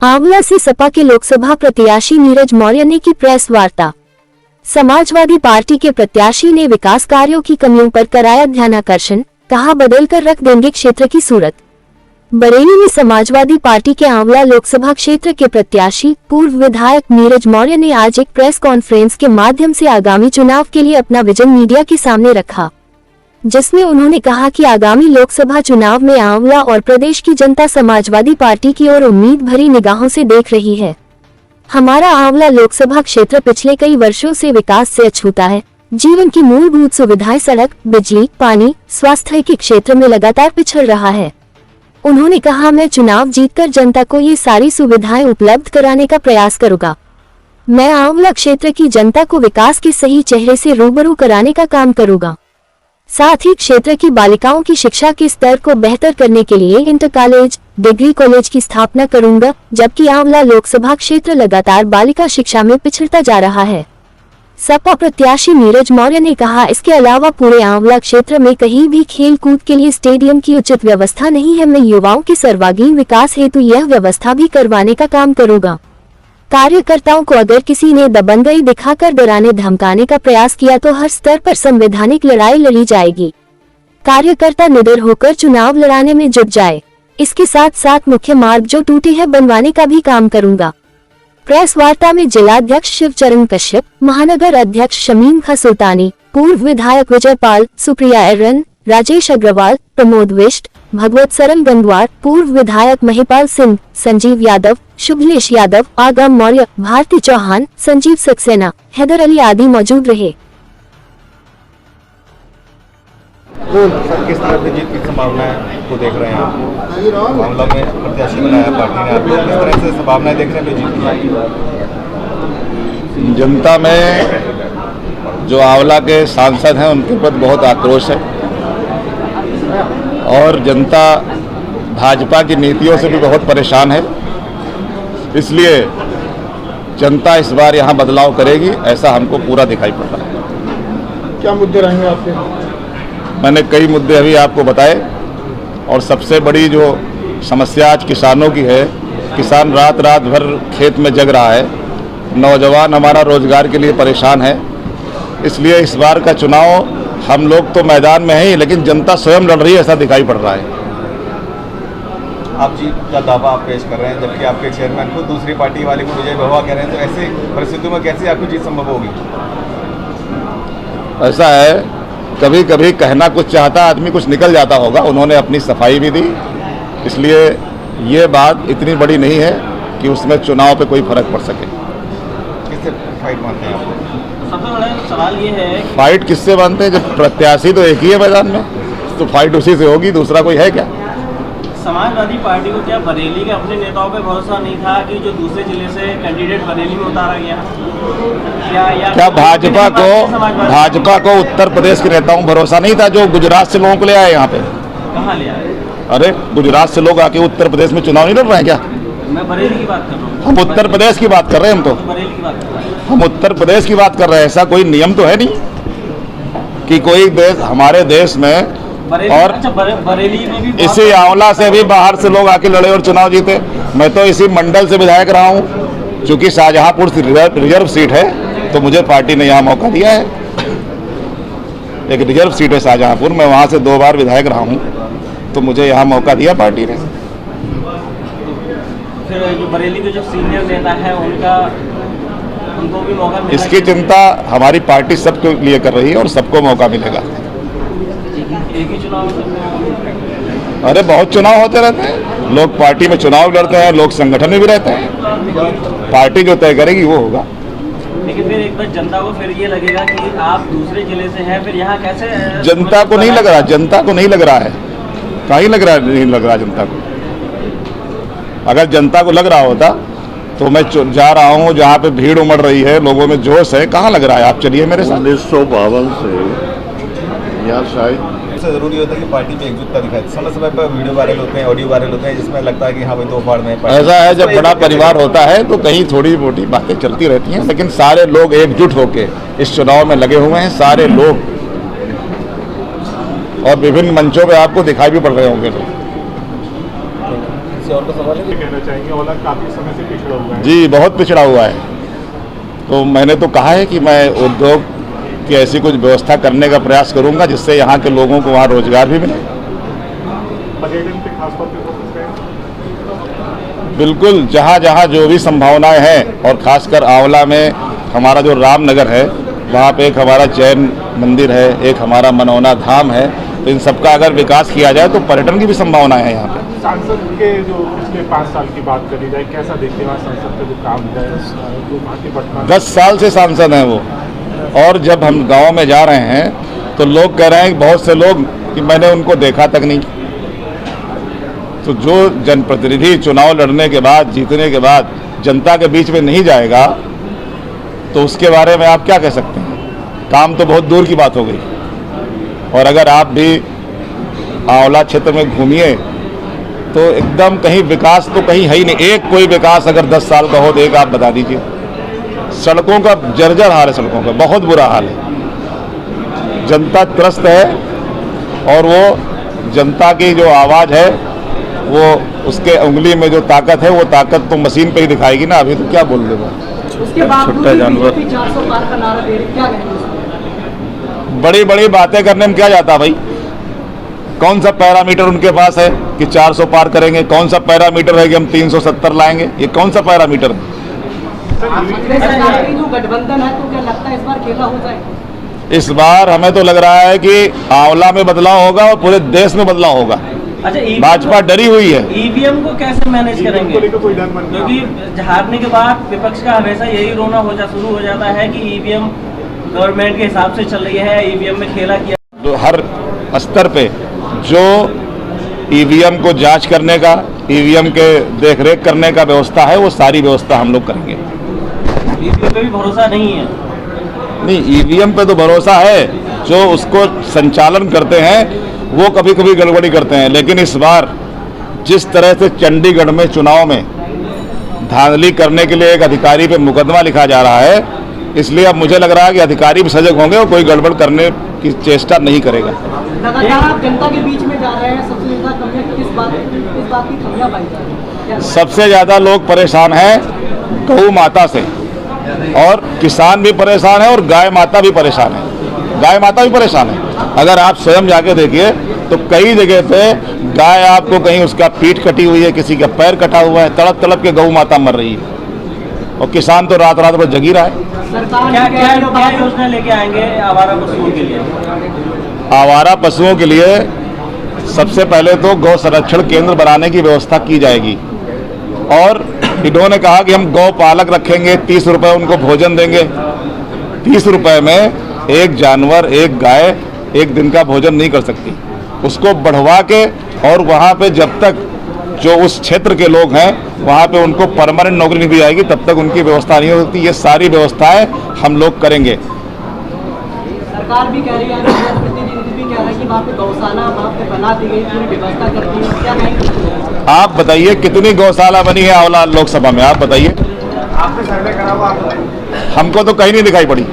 आंवला से सपा के लोकसभा प्रत्याशी नीरज मौर्य ने की प्रेस वार्ता। समाजवादी पार्टी के प्रत्याशी ने विकास कार्यों की कमियों पर कराया ध्यानाकर्षण, कहा बदलकर रख देंगे क्षेत्र की सूरत। बरेली में समाजवादी पार्टी के आंवला लोकसभा क्षेत्र के प्रत्याशी पूर्व विधायक नीरज मौर्य ने आज एक प्रेस कॉन्फ्रेंस के माध्यम से आगामी चुनाव के लिए अपना विजन मीडिया के सामने रखा, जिसमें उन्होंने कहा कि आगामी लोकसभा चुनाव में आंवला और प्रदेश की जनता समाजवादी पार्टी की ओर उम्मीद भरी निगाहों से देख रही है। हमारा आंवला लोकसभा क्षेत्र पिछले कई वर्षों से विकास से अछूता है। जीवन की मूलभूत सुविधाएं सड़क, बिजली, पानी, स्वास्थ्य के क्षेत्र में लगातार पिछड़ रहा है। उन्होंने कहा, मैं चुनाव जीतकर जनता को ये सारी सुविधाएं उपलब्ध कराने का प्रयास करूंगा। मैं आंवला क्षेत्र की जनता को विकास के सही चेहरे से रूबरू कराने का काम करूंगा। साथ ही क्षेत्र की बालिकाओं की शिक्षा के स्तर को बेहतर करने के लिए इंटर कॉलेज, डिग्री कॉलेज की स्थापना करूंगा, जबकि आंवला लोकसभा क्षेत्र लगातार बालिका शिक्षा में पिछड़ता जा रहा है। सपा प्रत्याशी नीरज मौर्य ने कहा, इसके अलावा पूरे आंवला क्षेत्र में कहीं भी खेल कूद के लिए स्टेडियम की उचित व्यवस्था नहीं है। मैं युवाओं के सर्वांगीण विकास हेतु यह व्यवस्था भी करवाने का काम करूंगा। कार्यकर्ताओं को अगर किसी ने दबंगई दिखाकर डराने धमकाने का प्रयास किया तो हर स्तर पर संवैधानिक लड़ाई लड़ी जाएगी। कार्यकर्ता निडर होकर चुनाव लड़ाने में जुट जाए। इसके साथ साथ मुख्य मार्ग जो टूटे हैं बनवाने का भी काम करूंगा। प्रेस वार्ता में जिलाध्यक्ष शिवचरण कश्यप, महानगर अध्यक्ष शमीम खां सुल्तानी, पूर्व विधायक विजय पाल, सुप्रिया एरन, राजेश अग्रवाल, प्रमोद विष्ट, भगवत सरन गंगवार, पूर्व विधायक महिपाल सिंह, संजीव यादव, शुभलेश यादव, आगम मौर्य, भारती चौहान, संजीव सक्सेना, हैदर अली आदि मौजूद रहे। सर, किस तरह से जीत की संभावना को देख रहे हैं आप? मामला में प्रत्याशी बनाया पार्टी ने, आपको किस तरह से संभावनाएं देख रहे हैं जीत की? जनता में जो आंवला के सांसद हैं उनके ऊपर बहुत आक्रोश है और जनता भाजपा की नीतियों से भी बहुत परेशान है। इसलिए जनता इस बार यहाँ बदलाव करेगी, ऐसा हमको पूरा दिखाई पड़ रहा है। क्या मुद्दे रहेंगे आपके? मैंने कई मुद्दे अभी आपको बताए और सबसे बड़ी जो समस्या आज किसानों की है, किसान रात रात भर खेत में जग रहा है, नौजवान हमारा रोजगार के लिए परेशान है। इसलिए इस बार का चुनाव हम लोग तो मैदान में हैं ही, लेकिन जनता स्वयं लड़ रही है, ऐसा दिखाई पड़ रहा है। आप जीत का दावा आप पेश कर रहे हैं, जबकि आपके चेयरमैन को दूसरी पार्टी वाले को विजय भवा कह रहे हैं, तो ऐसी परिस्थितियों में कैसे आपकी जीत संभव होगी? ऐसा है, कभी कभी कहना कुछ चाहता आदमी, कुछ निकल जाता होगा। उन्होंने अपनी सफाई भी दी, इसलिए ये बात इतनी बड़ी नहीं है कि उसमें चुनाव पे कोई फर्क पड़ सके। किससे फाइट मानते हैं आप? सबसे बड़ा सवाल ये है, फाइट किससे मानते हैं? जब प्रत्याशी तो एक ही है मैदान में, तो फाइट उसी से होगी, दूसरा कोई है क्या? समाजवादी पार्टी को क्या बरेली के अपने नेताओं पे भरोसा नहीं था कि जो दूसरे जिले से कैंडिडेट बरेली में उतारा गया? क्या भाजपा को उत्तर प्रदेश के नेताओं को भरोसा नहीं था जो गुजरात से लोगों को ले आए यहाँ पे? कहाँ ले आए? अरे गुजरात से लोग आके उत्तर प्रदेश में चुनाव नहीं लड़ रहे हैं क्या? मैं बरेली की बात कर रहा हूँ। हम उत्तर प्रदेश की बात कर रहे हैं, हम तो बरेली की बात कर रहे हैं। हम उत्तर प्रदेश की बात कर रहे हैं। ऐसा कोई नियम तो है नहीं कि कोई देश, हमारे देश में और बरेली में भी इसी आंवला से भी बाहर से लोग आके लड़े और चुनाव जीते। मैं तो इसी मंडल से विधायक रहा हूँ, चूंकि शाहजहांपुर रिजर्व सीट है तो मुझे पार्टी ने यहाँ मौका दिया है। एक रिजर्व सीट है शाहजहांपुर, मैं वहाँ से 2 बार विधायक रहा हूँ, तो मुझे यहाँ मौका दिया पार्टी ने। फिर जो बरेली के जो सीनियर नेता है उनको भी मौका मिला? इसकी चिंता हमारी पार्टी सबके लिए कर रही है और सबको मौका मिलेगा। एक ही चुनाव? अरे बहुत चुनाव होते रहते हैं, लोग पार्टी में चुनाव लड़ते हैं, लोग संगठन में भी रहते हैं। पार्टी जो तय करेगी वो होगा। लेकिन फिर एक बार जनता को फिर ये लगेगा कि आप दूसरे जिले से हैं, फिर यहाँ कैसे? जनता को नहीं लग रहा, जनता को नहीं लग रहा है, कहीं लग रहा है, नहीं लग रहा जनता को। अगर जनता को लग रहा होता तो मैं जा रहा हूँ जहाँ पे भीड़ उमड़ रही है, लोगों में जोश है, कहाँ लग रहा है? आप चलिए मेरे साथ। 1952 से यहाँ शायद सबसे जरूरी होता है कि पार्टी में एकजुटता दिखाए। समय समय पर वीडियो वायरल होते हैं, ऑडियो वायरल होते हैं, जिसमें लगता है कि हाँ भाई दो फाड़ में ऐसा है। जब बड़ा परिवार होता है तो कहीं थोड़ी मोटी बातें चलती रहती हैं, लेकिन सारे लोग एकजुट होके इस चुनाव में लगे हुए हैं, सारे लोग। और विभिन्न मंचों पे आपको दिखाई भी पड़ रहे होंगे लोग। किसी और का सवाल है? कहना चाहेंगे औला काफी समय से पिछड़ा हुआ है। जी, बहुत पिछड़ा हुआ है। तो मैंने तो कहा है कि मैं उद्योग की ऐसी कुछ व्यवस्था करने का प्रयास करूंगा जिससे यहाँ के लोगों को वहाँ रोजगार भी मिले। पर्यटन पे खासतौर पे फोकस करें। बिल्कुल, जहाँ जहाँ जो भी संभावनाएं हैं, और खासकर आंवला में हमारा जो रामनगर है वहाँ पे एक हमारा जैन मंदिर है, एक हमारा मनौना धाम है, तो इन सबका अगर विकास किया जाए तो पर्यटन की भी संभावनाएं हैं यहाँ पे। सांसद के जो पिछले 5 साल की बात करी जाए, कैसा देखते हैं वहाँ सांसद का जो काम है, जो भांति पटना 10 साल से सांसद हैं वो, और जब हम गांव में जा रहे हैं तो लोग कह रहे हैं, बहुत से लोग, कि मैंने उनको देखा तक नहीं। तो जो जनप्रतिनिधि चुनाव लड़ने के बाद, जीतने के बाद जनता के बीच में नहीं जाएगा तो उसके बारे में आप क्या कह सकते हैं? काम तो बहुत दूर की बात हो गई। और अगर आप भी आंवला क्षेत्र में घूमिए तो एकदम कहीं विकास तो कहीं है ही नहीं। एक कोई विकास अगर 10 साल का हो तो एक आप बता दीजिए। सड़कों का जर्जर हाल है, सड़कों का बहुत बुरा हाल है। जनता त्रस्त है, और वो जनता की जो आवाज़ है वो उसके उंगली में जो ताकत है वो ताकत तो मशीन पे ही दिखाएगी ना। अभी तो क्या बोल रहे हो, उसके बावजूद छोटा जानवर। बीजेपी 400 पार का नारा दे रही है, क्या कहेंगे? बड़ी बड़ी बातें करने में क्या जाता भाई? कौन सा पैरामीटर उनके पास है कि 400 पार करेंगे? कौन सा पैरामीटर है कि हम 370 लाएंगे? ये कौन सा पैरामीटर है? अगले सरकार की जो गठबंधन है, तो क्या लगता है इस बार खेला हो जाए? इस बार हमें तो लग रहा है कि आंवला में बदलाव होगा और पूरे देश में बदलाव होगा। अच्छा, भाजपा डरी हुई है। ईवीएम को कैसे मैनेज करेंगे? को लेकर कोई डर मन में? क्योंकि हारने के बाद विपक्ष का हमेशा यही रोना शुरू हो जाता है कि ईवीएम गवर्नमेंट के हिसाब से चल रही है, ईवीएम में खेला किया। तो हर स्तर पे जो ईवीएम को जांच करने का, ईवीएम के देखरेख करने का व्यवस्था है, वो सारी व्यवस्था हम लोग करेंगे। ईवीएम पे भी भरोसा नहीं है? नहीं, ईवीएम पे तो भरोसा है। जो उसको संचालन करते हैं वो कभी कभी गड़बड़ी करते हैं, लेकिन इस बार जिस तरह से चंडीगढ़ में चुनाव में धांधली करने के लिए एक अधिकारी पे मुकदमा लिखा जा रहा है, इसलिए अब मुझे लग रहा है कि अधिकारी भी सजग होंगे और कोई गड़बड़ करने की चेष्टा नहीं करेगा। लगातार आप जनता के बीच में जा रहे हैं, सबसे ज्यादा कमियां किस बात की कमियां पाई जा रही है? सबसे ज़्यादा लोग परेशान हैं गौ माता से, और किसान भी परेशान है, और गाय माता भी परेशान है। गाय माता भी परेशान है। अगर आप स्वयं जाके देखिए तो कई जगह पे गाय आपको कहीं उसका पीठ कटी हुई है, किसी का पैर कटा हुआ है, तड़प तड़प के गौ माता मर रही है, और किसान तो रात रात भर जगी रहा है। सरकार क्या योजना लेके आएंगे आवारा पशुओं के लिए? आवारा पशुओं के लिए सबसे पहले तो गौ संरक्षण केंद्र बनाने की व्यवस्था की जाएगी, और इन्होंने कहा कि हम गौ पालक रखेंगे, 30 रुपये उनको भोजन देंगे। 30 रुपये में एक जानवर, एक गाय एक दिन का भोजन नहीं कर सकती। उसको बढ़वा के, और वहाँ पे जब तक जो उस क्षेत्र के लोग हैं वहाँ पे उनको परमानेंट नौकरी नहीं दी जाएगी तब तक उनकी व्यवस्था नहीं हो सकती। ये सारी व्यवस्थाएं हम लोग करेंगे। सरकार भी कह रही है, प्रतिनिधि भी कह रहा है कि वहाँ पे गौशाला वहाँ पे बना दी गई, पूरी व्यवस्था कर दी है, क्या कहेंगे? आप बताइए कितनी गौशाला बनी है आंवला लोकसभा में? आप बताइए। आपने सर्वे करा हुआ? हमको तो कहीं नहीं दिखाई पड़ी।